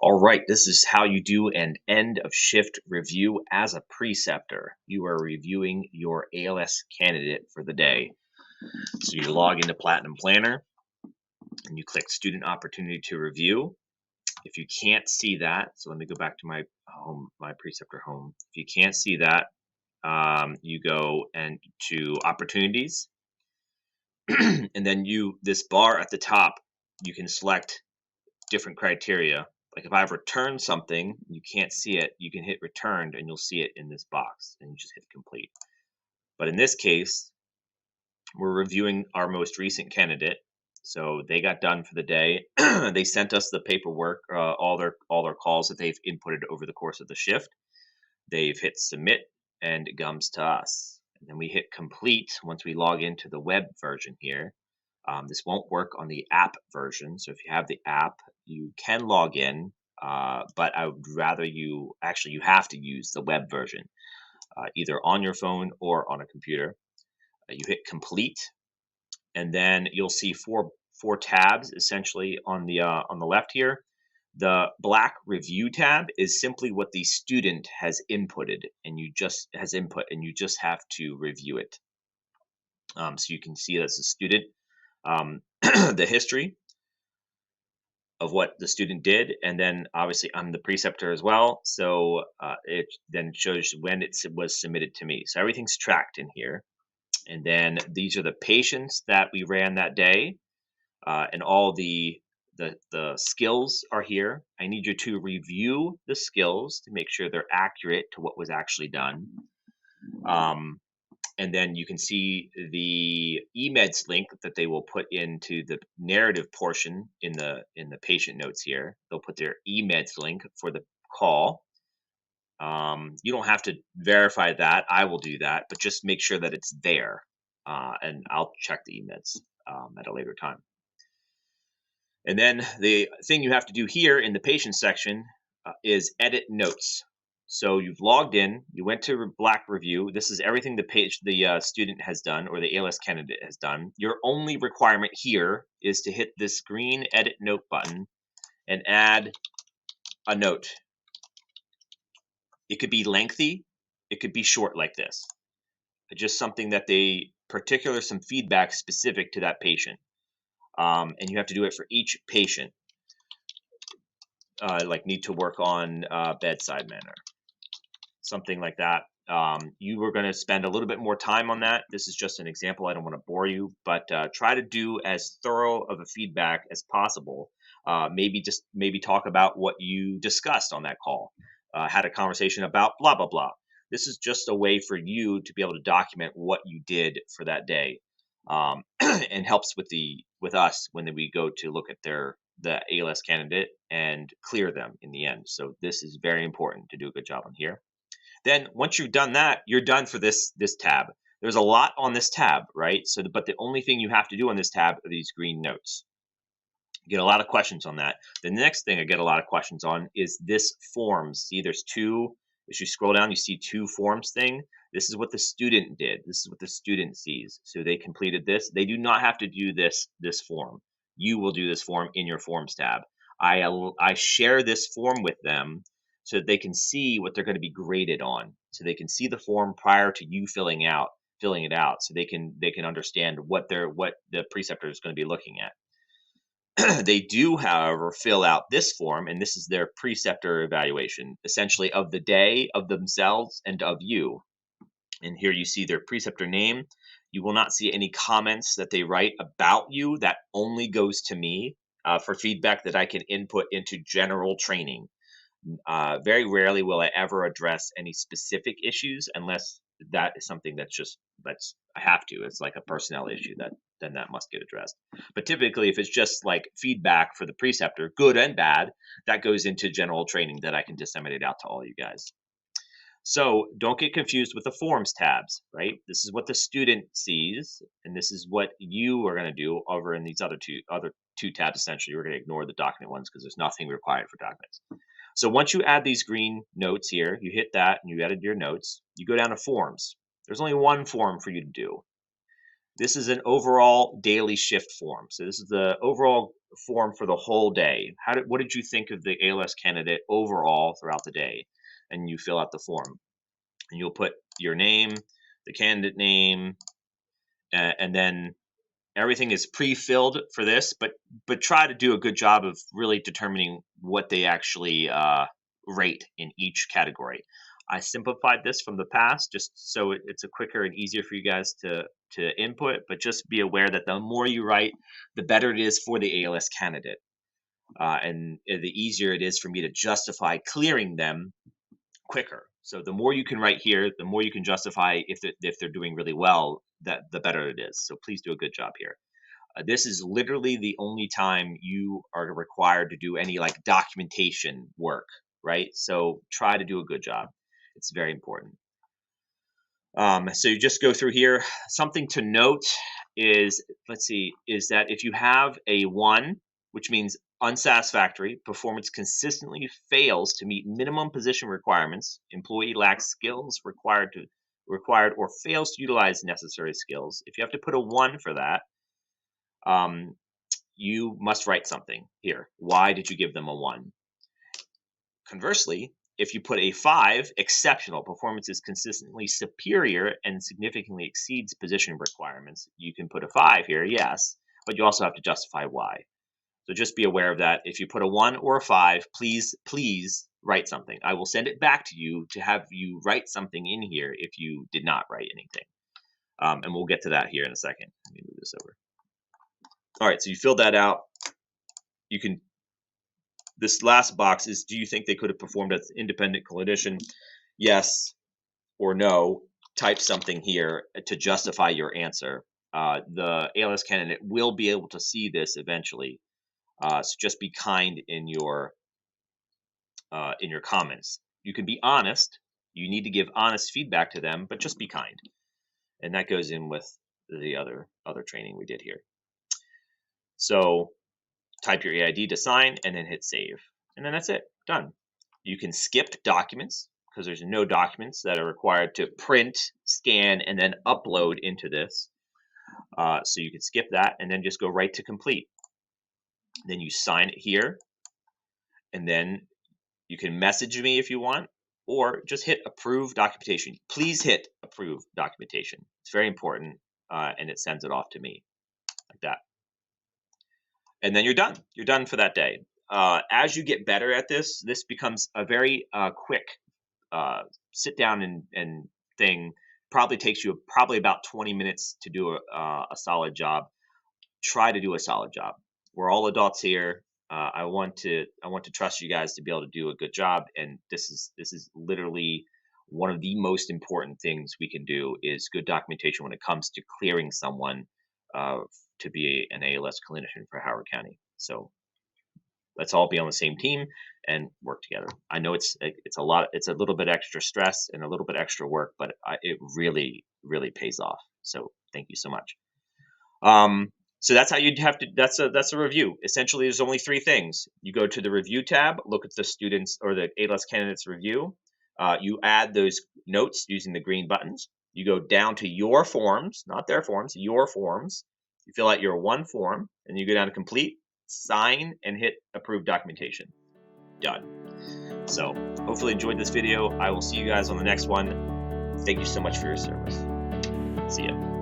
All right, this is how you do an end of shift review as a preceptor. You are reviewing your ALS candidate for the day. So you log into Platinum Planner and you click Student Opportunity to Review. If you can't see that, so let me go back to my home, my preceptor home. If you can't see that, you go and to Opportunities, and then this bar at the top, you can select different criteria. Like if I've returned something, you can't see it, you can hit returned and you'll see it in this box and you just hit complete. But in this case, we're reviewing our most recent candidate. So they got done for the day. They sent us the paperwork, all their calls that they've inputted over the course of the shift. They've hit submit and it comes to us. And then we hit complete once we log into the web version here. This won't work on the app version. So if you have the app, you can log in, but I would rather you have to use the web version, either on your phone or on a computer. You hit complete, and then you'll see four tabs essentially on the left here. The black review tab is simply what the student has inputted, and you just have to review it. So you can see it as a student. The history of what the student did, and then obviously I'm the preceptor as well, so it then shows when it was submitted to me. So everything's tracked in here, and then these are the patients that we ran that day, and all the skills are here. I need you to review the skills to make sure they're accurate to what was actually done. And then you can see the eMeds link that they will put into the narrative portion in the patient notes here. They'll put their eMeds link for the call. You don't have to verify that. I will do that, but just make sure that it's there. And I'll check the eMeds at a later time. And then the thing you have to do here in the patient section is edit notes. So you've logged in, you went to Black Review. This is everything the student has done, or the ALS candidate has done. Your only requirement here is to hit this green Edit Note button and add a note. It could be lengthy, it could be short like this. Just something that some feedback specific to that patient. And you have to do it for each patient. Like need to work on bedside manner. Something like that. You were going to spend a little bit more time on that. This is just an example. I don't want to bore you, but try to do as thorough of a feedback as possible. Maybe talk about what you discussed on that call. Had a conversation about blah, blah, blah. This is just a way for you to be able to document what you did for that day, and helps with us when we go to look at the ALS candidate and clear them in the end. So this is very important to do a good job on here. Then once you've done that, you're done for this tab. There's a lot on this tab, right? But the only thing you have to do on this tab are these green notes. You get a lot of questions on that. The next thing I get a lot of questions on is this forms. See, there's two. As you scroll down, you see two forms thing. This is what the student did. This is what the student sees. So they completed this. They do not have to do this form. You will do this form in your Forms tab. I share this form with them so that they can see what they're going to be graded on. So they can see the form prior to you filling it out, so they can understand what the preceptor is going to be looking at. They do, however, fill out this form, and this is their preceptor evaluation, essentially of the day, of themselves, and of you. And here you see their preceptor name. You will not see any comments that they write about you. That only goes to me for feedback that I can input into general training. Very rarely will I ever address any specific issues unless that is something that's I have to. It's like a personnel issue then that must get addressed. But typically, if it's just like feedback for the preceptor, good and bad, that goes into general training that I can disseminate out to all you guys. So don't get confused with the Forms tabs, right? This is what the student sees, and this is what you are going to do over in these other two tabs. Essentially, we're going to ignore the document ones because there's nothing required for documents. So once you add these green notes here, you hit that and you added your notes, you go down to Forms. There's only one form for you to do. This is an overall daily shift form. So this is the overall form for the whole day. What did you think of the ALS candidate overall throughout the day? And you fill out the form, and you'll put your name, the candidate name, and then everything is pre-filled for this, but try to do a good job of really determining what they actually rate in each category. I simplified this from the past just so it's a quicker and easier for you guys to input, but just be aware that the more you write, the better it is for the ALS candidate. And the easier it is for me to justify clearing them quicker. So the more you can write here, the more you can justify if they're doing really well, the better it is. So please do a good job here. This is literally the only time you are required to do any like documentation work, right? So try to do a good job. It's very important. So you just go through here. Something to note is, is that if you have a 1, which means unsatisfactory, performance consistently fails to meet minimum position requirements, employee lacks skills required or fails to utilize necessary skills. If you have to put a 1 for that, you must write something here. Why did you give them a 1? Conversely, if you put a 5, exceptional, performance is consistently superior and significantly exceeds position requirements, you can put a 5 here, yes, but you also have to justify why. So just be aware of that. If you put a 1 or a 5, please write something. I will send it back to you to have you write something in here if you did not write anything. And we'll get to that here in a second. Let me move this over. All right, so you filled that out. You can, this last box is, do you think they could have performed as independent clinician? Yes or no. Type something here to justify your answer. The ALS candidate will be able to see this eventually. So just be kind in your comments. You can be honest. You need to give honest feedback to them, but just be kind. And that goes in with the other training we did here. So type your AID to sign and then hit save. And then that's it, done. You can skip documents because there's no documents that are required to print, scan, and then upload into this. So you can skip that and then just go right to complete. Then you sign it here, and then you can message me if you want, or just hit approve documentation. Please hit approve documentation. It's very important, and it sends it off to me like that. And then you're done. You're done for that day. As you get better at this, this becomes a very quick sit down and thing. Probably takes you about 20 minutes to do a solid job. Try to do a solid job. We're all adults here. I want to trust you guys to be able to do a good job, and this is literally one of the most important things we can do is good documentation when it comes to clearing someone to be an ALS clinician for Howard County. So let's all be on the same team and work together. I know it's a little bit extra stress and a little bit extra work, but it really pays off. So thank you so much. So that's how you'd have to, that's a review. Essentially, there's only 3 things. You go to the review tab, look at the students or the ALS candidates review. You add those notes using the green buttons. You go down to your forms, not their forms, your forms. You fill out your 1 form, and you go down to complete, sign, and hit approve documentation. Done. So hopefully enjoyed this video. I will see you guys on the next one. Thank you so much for your service. See ya.